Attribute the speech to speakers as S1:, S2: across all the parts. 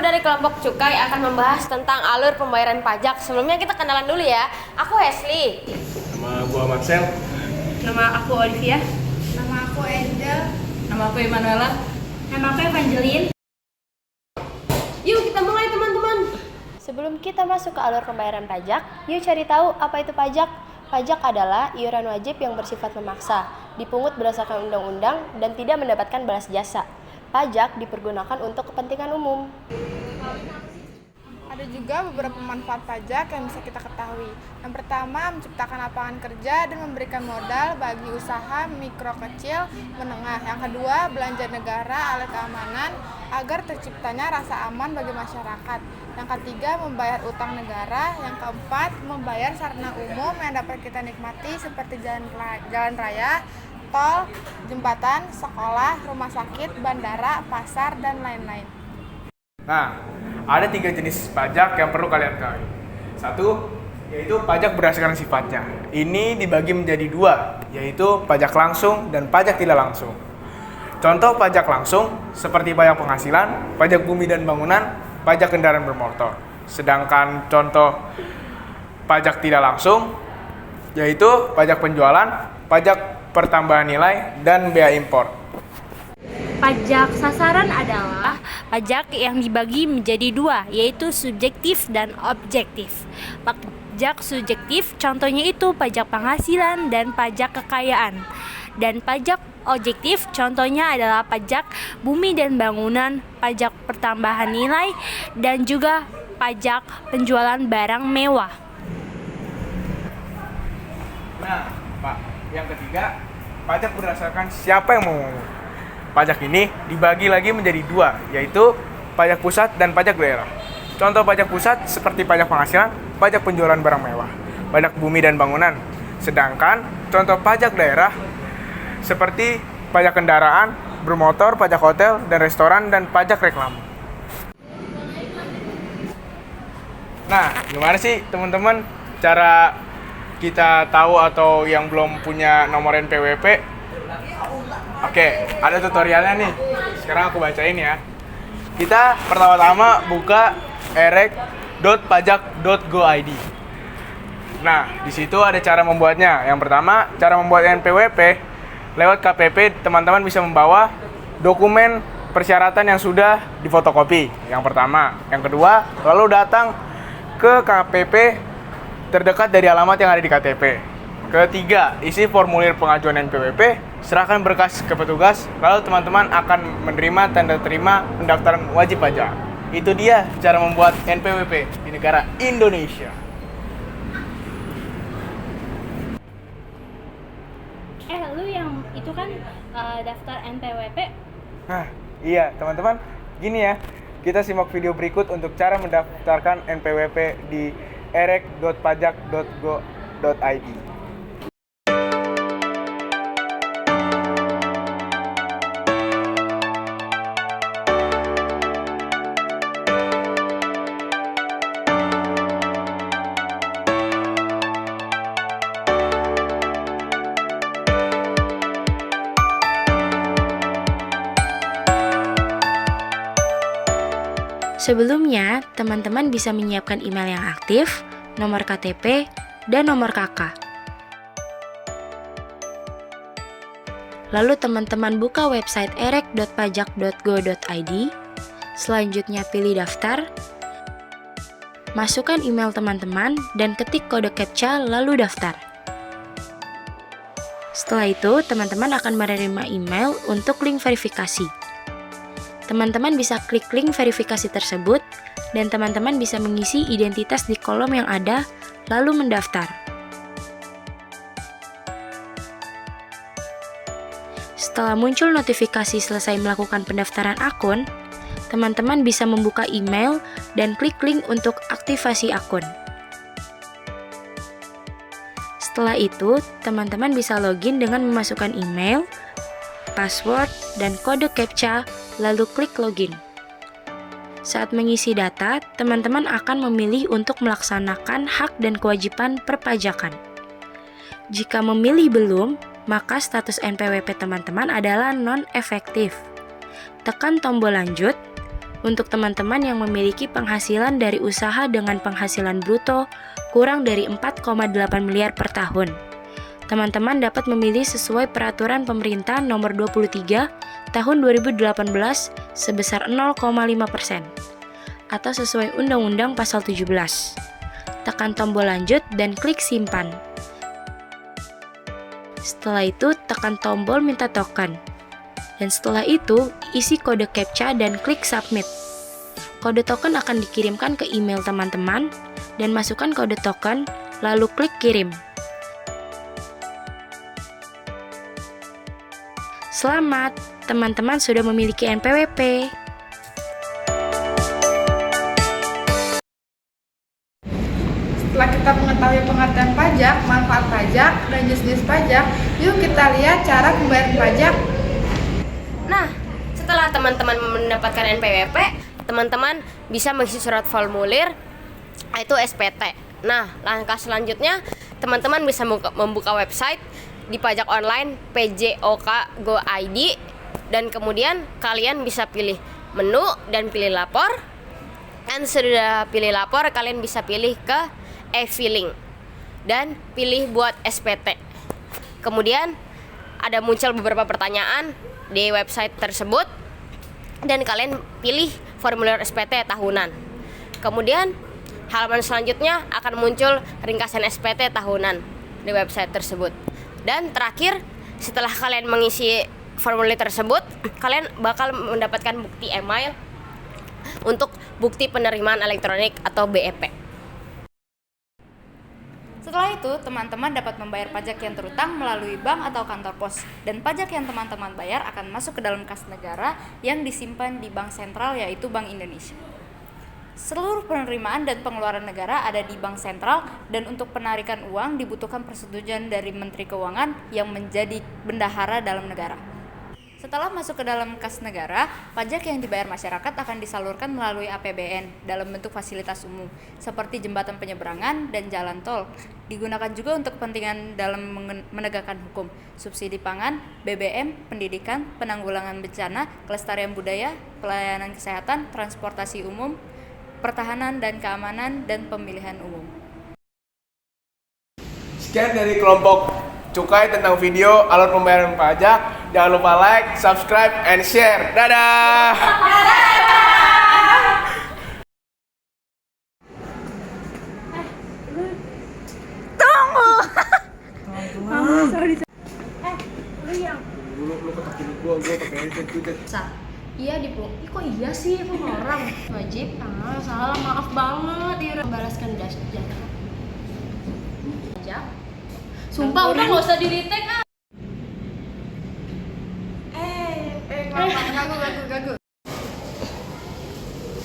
S1: dari kelompok Cukai akan membahas tentang alur pembayaran pajak. Sebelumnya kita kenalan dulu ya. Aku Wesley.
S2: Nama gua Marcel.
S3: Nama aku Olivia.
S4: Nama aku Angel.
S3: Nama aku Emanuela.
S4: Nama aku Evangeline.
S1: Yuk kita mulai teman-teman. Sebelum kita masuk ke alur pembayaran pajak, yuk cari tahu apa itu pajak. Pajak adalah iuran wajib yang bersifat memaksa, dipungut berdasarkan undang-undang dan tidak mendapatkan balas jasa. Pajak dipergunakan untuk kepentingan umum.
S4: Ada juga beberapa manfaat pajak yang bisa kita ketahui. Yang pertama, menciptakan lapangan kerja dan memberikan modal bagi usaha mikro kecil menengah. Yang kedua, belanja negara alat keamanan agar terciptanya rasa aman bagi masyarakat. Yang ketiga, membayar utang negara. Yang keempat, membayar sarana umum yang dapat kita nikmati seperti jalan raya, tol, jembatan, sekolah, rumah sakit, bandara, pasar, dan lain-lain.
S2: Nah, ada 3 jenis pajak yang perlu kalian ketahui. Satu, yaitu pajak berdasarkan sifatnya. Ini dibagi menjadi 2, yaitu pajak langsung dan pajak tidak langsung. Contoh pajak langsung seperti pajak penghasilan, pajak bumi dan bangunan, pajak kendaraan bermotor. Sedangkan contoh pajak tidak langsung yaitu pajak penjualan, pajak pertambahan nilai, dan bea impor.
S3: Pajak sasaran adalah pajak yang dibagi menjadi 2, yaitu subjektif dan objektif. Pajak subjektif contohnya itu pajak penghasilan dan pajak kekayaan. Dan pajak objektif contohnya adalah pajak bumi dan bangunan, pajak pertambahan nilai, dan juga pajak penjualan barang mewah.
S2: Nah, Pak, yang ketiga, pajak berdasarkan siapa yang mau. Pajak ini dibagi lagi menjadi 2, yaitu pajak pusat dan pajak daerah. Contoh pajak pusat seperti pajak penghasilan, pajak penjualan barang mewah, pajak bumi dan bangunan. Sedangkan contoh pajak daerah seperti pajak kendaraan, bermotor, pajak hotel dan restoran, dan pajak reklame. Nah, gimana sih teman-teman cara kita tahu atau yang belum punya nomor NPWP? Oke, ada tutorialnya nih. Sekarang aku bacain ya. Kita pertama-tama buka erek.pajak.go.id. Nah, di situ ada cara membuatnya. Yang pertama, cara membuat NPWP lewat KPP, teman-teman bisa membawa dokumen persyaratan yang sudah difotokopi. Yang pertama, yang kedua, lalu datang ke KPP terdekat dari alamat yang ada di KTP. Ketiga, isi formulir pengajuan NPWP, serahkan berkas ke petugas, lalu teman-teman akan menerima tanda terima pendaftaran wajib pajak. Itu dia cara membuat NPWP di negara Indonesia.
S3: Lu yang itu kan daftar NPWP.
S2: Nah, iya teman-teman, gini ya. Kita simak video berikut untuk cara mendaftarkan NPWP di erek.pajak.go.id.
S5: Sebelumnya, teman-teman bisa menyiapkan email yang aktif, nomor KTP, dan nomor KK. Lalu teman-teman buka website erek.pajak.go.id. Selanjutnya pilih daftar. Masukkan email teman-teman dan ketik kode CAPTCHA lalu daftar. Setelah itu, teman-teman akan menerima email untuk link verifikasi. Teman-teman bisa klik link verifikasi tersebut dan teman-teman bisa mengisi identitas di kolom yang ada lalu mendaftar. Setelah muncul notifikasi selesai melakukan pendaftaran akun, teman-teman bisa membuka email dan klik link untuk aktivasi akun. Setelah itu, teman-teman bisa login dengan memasukkan email, password, dan kode CAPTCHA, lalu klik login. Saat mengisi data, teman-teman akan memilih untuk melaksanakan hak dan kewajiban perpajakan. Jika memilih belum, maka status NPWP teman-teman adalah non-efektif. Tekan tombol lanjut, Untuk teman-teman yang memiliki penghasilan dari usaha dengan penghasilan bruto kurang dari 4,8 miliar per tahun, teman-teman dapat memilih sesuai peraturan pemerintah nomor 23 tahun 2018 sebesar 0,5% atau sesuai Undang-Undang Pasal 17. Tekan tombol lanjut dan klik simpan. Setelah itu, tekan tombol minta token. Dan setelah itu, isi kode CAPTCHA dan klik submit. Kode token akan dikirimkan ke email teman-teman dan masukkan kode token, lalu klik kirim. Selamat, teman-teman sudah memiliki NPWP.
S4: Setelah kita mengetahui pengertian pajak, manfaat pajak, dan jenis-jenis pajak, yuk kita lihat cara pembayaran pajak.
S1: Nah, setelah teman-teman mendapatkan NPWP, teman-teman bisa mengisi surat formulir, yaitu SPT. Nah, langkah selanjutnya, teman-teman bisa membuka website di pajak online PJOK.go.id, dan kemudian kalian bisa pilih menu dan pilih lapor. Dan sudah pilih lapor, kalian bisa pilih ke e-filing dan pilih buat SPT. Kemudian ada muncul beberapa pertanyaan di website tersebut dan kalian pilih formulir SPT tahunan. Kemudian halaman selanjutnya akan muncul ringkasan SPT tahunan di website tersebut. Dan terakhir, setelah kalian mengisi formulir tersebut, kalian bakal mendapatkan bukti email untuk bukti penerimaan elektronik atau BEP.
S6: Setelah itu, teman-teman dapat membayar pajak yang terutang melalui bank atau kantor pos, dan pajak yang teman-teman bayar akan masuk ke dalam kas negara yang disimpan di bank sentral, yaitu Bank Indonesia. Seluruh penerimaan dan pengeluaran negara ada di bank sentral, dan untuk penarikan uang dibutuhkan persetujuan dari Menteri Keuangan yang menjadi bendahara dalam negara. Setelah masuk ke dalam kas negara, pajak yang dibayar masyarakat akan disalurkan melalui APBN dalam bentuk fasilitas umum, seperti jembatan penyeberangan dan jalan tol. Digunakan juga untuk kepentingan dalam menegakkan hukum, subsidi pangan, BBM, pendidikan, penanggulangan bencana, kelestarian budaya, pelayanan kesehatan, transportasi umum, pertahanan dan keamanan, dan pemilihan umum.
S2: Sekian dari kelompok Cukai tentang video alur pembayaran pajak. Jangan lupa like, subscribe, and share. Dadah!
S1: Iya kok iya sih, aku orang wajib. Salah, maaf banget. Iya, membalaskan jasa. Sumpah udah nggak usah di-retake ah.
S4: Gagu.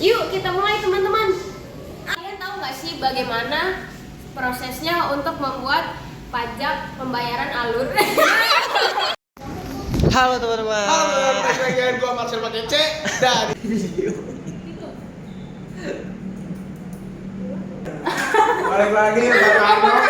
S1: Yuk kita mulai teman-teman. Kalian tahu nggak sih bagaimana prosesnya untuk membuat pajak pembayaran alur?
S7: Halo teman-teman.
S2: Halo, teman-teman. Gua Marcel pakai C dan balik lagi Pak Arno.